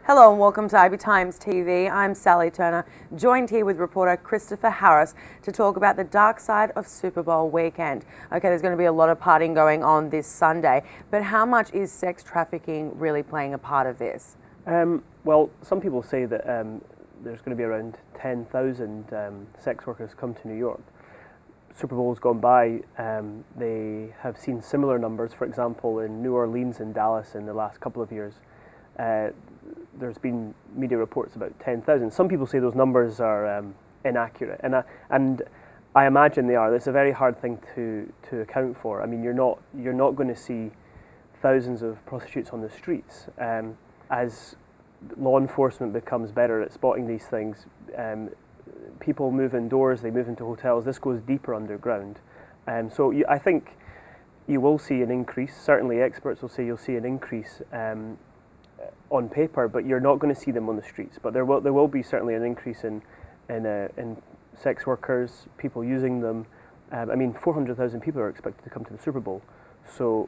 Hello and welcome to IBTimesTV. I'm Sally Turner, joined here with reporter Christopher Harress to talk about the dark side of Super Bowl weekend. Okay, there's going to be a lot of partying going on this Sunday, but how much is sex trafficking really playing a part of this? Well, some people say that there's going to be around 10,000 sex workers come to New York. Super Bowl's gone by, they have seen similar numbers, for example, in New Orleans and Dallas in the last couple of years. There's been media reports about 10,000. Some people say those numbers are inaccurate, and I imagine they are. It's a very hard thing to account for. I mean, you're not going to see thousands of prostitutes on the streets. As law enforcement becomes better at spotting these things, people move indoors, they move into hotels. This goes deeper underground, so I think you will see an increase. Certainly, experts will say you'll see an increase on paper, but you're not going to see them on the streets. But there will be certainly an increase in sex workers, people using them. I mean, 400,000 people are expected to come to the Super Bowl, so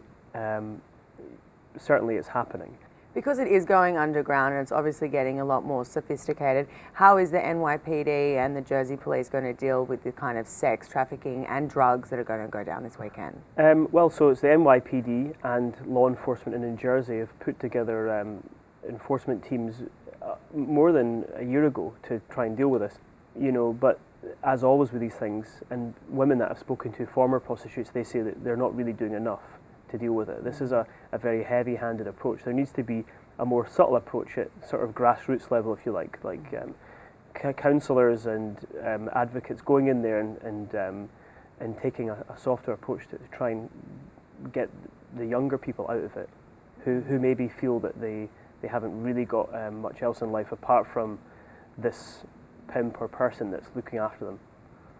certainly it's happening. Because it is going underground and it's obviously getting a lot more sophisticated, how is the NYPD and the Jersey police going to deal with the kind of sex trafficking and drugs that are going to go down this weekend? Well, so it's the NYPD and law enforcement in New Jersey have put together enforcement teams more than a year ago to try and deal with this. You know, but as always with these things, and women that I've spoken to, former prostitutes, they say that they're not really doing enough to deal with it. This is a very heavy-handed approach. There needs to be a more subtle approach at sort of grassroots level, if you like counsellors and advocates going in there and taking a softer approach to try and get the younger people out of it, who maybe feel that they haven't really got much else in life apart from this pimp or person that's looking after them.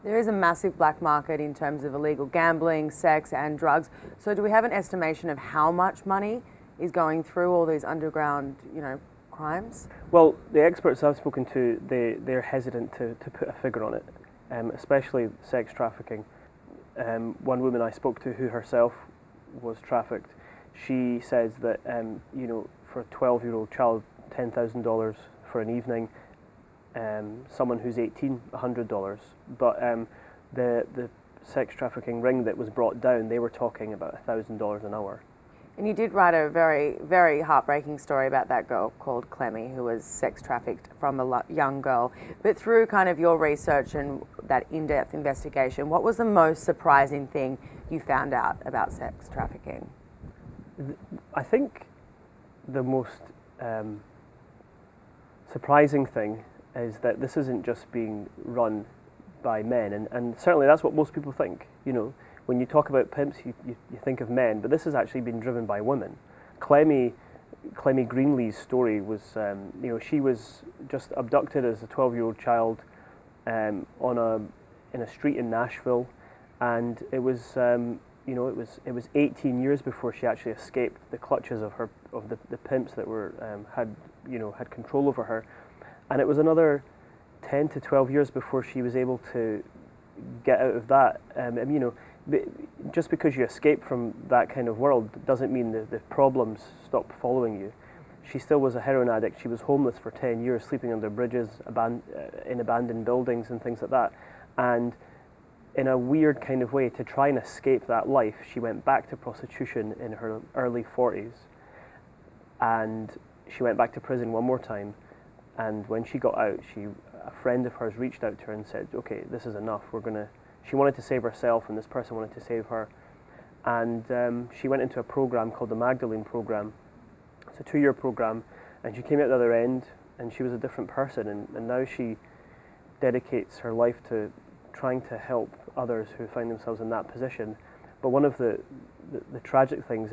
There is a massive black market in terms of illegal gambling, sex and drugs. So do we have an estimation of how much money is going through all these underground, crimes? Well, the experts I've spoken to, they're hesitant to put a figure on it, especially sex trafficking. One woman I spoke to who herself was trafficked, she says that, for a 12-year-old child, $10,000 for an evening. Someone who's 18, $100. But the sex trafficking ring that was brought down, they were talking about $1,000 an hour. And you did write a very, very heartbreaking story about that girl called Clemmy, who was sex trafficked from a young girl. But through kind of your research and that in-depth investigation, what was the most surprising thing you found out about sex trafficking? I think the most surprising thing is that this isn't just being run by men, and certainly that's what most people think. When you talk about pimps, you think of men, but this has actually been driven by women. Clemmy Greenlee's story was, she was just abducted as a 12-year-old child in a street in Nashville, and it was, it was 18 years before she actually escaped the clutches of the pimps that had control over her. And it was another 10 to 12 years before she was able to get out of that. Just because you escape from that kind of world doesn't mean that the problems stop following you. She still was a heroin addict. She was homeless for 10 years, sleeping under bridges, in abandoned buildings and things like that. And in a weird kind of way, to try and escape that life, she went back to prostitution in her early 40s. And she went back to prison one more time. And when she got out, a friend of hers reached out to her and said, okay, this is enough, she wanted to save herself and this person wanted to save her. And she went into a program called the Magdalene program. It's a 2-year program, and she came out the other end and she was a different person, and now she dedicates her life to trying to help others who find themselves in that position. But one of the tragic things,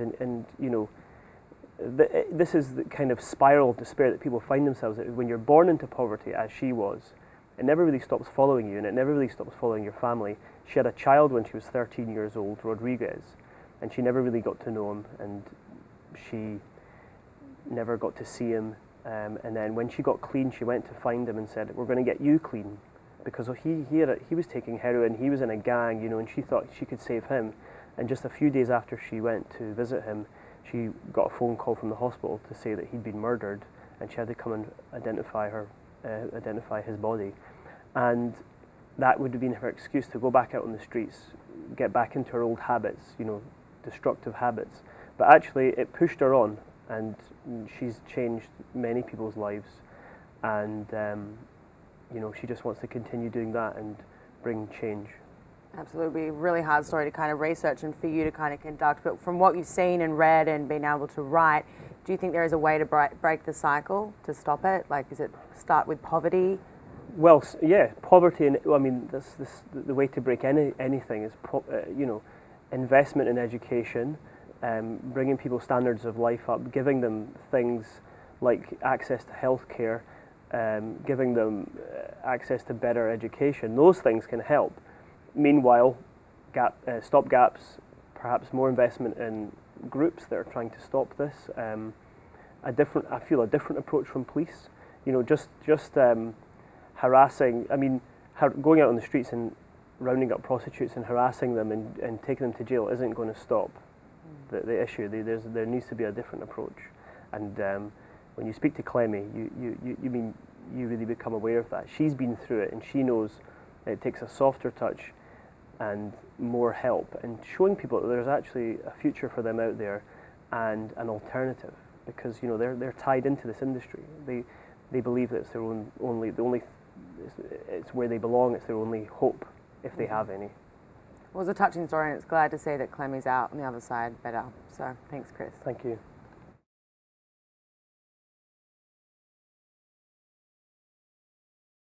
this is the kind of spiral of despair that people find themselves in. When you're born into poverty, as she was, it never really stops following you, and it never really stops following your family. She had a child when she was 13 years old, Rodriguez, and she never really got to know him, and she never got to see him. And then when she got clean, she went to find him and said, we're going to get you clean, because he was taking heroin, he was in a gang, and she thought she could save him. And just a few days after she went to visit him, she got a phone call from the hospital to say that he'd been murdered, and she had to come and identify his body, and that would have been her excuse to go back out on the streets, get back into her old habits, you know, destructive habits. But actually, it pushed her on, and she's changed many people's lives, and you know, she just wants to continue doing that and bring change. Absolutely, really hard story to kind of research and for you to kind of conduct. But from what you've seen and read and been able to write, do you think there is a way to break the cycle, to stop it? Like, is it start with poverty? Well, yeah, poverty, and I mean, the way to break anything is, you know, investment in education, bringing people's standards of life up, giving them things like access to healthcare, giving them access to better education. Those things can help. Meanwhile, stop gaps, perhaps more investment in groups that are trying to stop this. I feel a different approach from police. You know, just harassing. I mean, going out on the streets and rounding up prostitutes and harassing them and taking them to jail isn't going to stop the issue. There needs to be a different approach. And when you speak to Clemmy, you really become aware of that. She's been through it, and she knows that it takes a softer touch and more help, and showing people that there's actually a future for them out there and an alternative, because you know they're tied into this industry. They believe that it's their it's where they belong. It's their only hope, if they have any. It was a touching story, and it's glad to see that Clemmy's out on the other side better. So thanks, Chris. Thank you.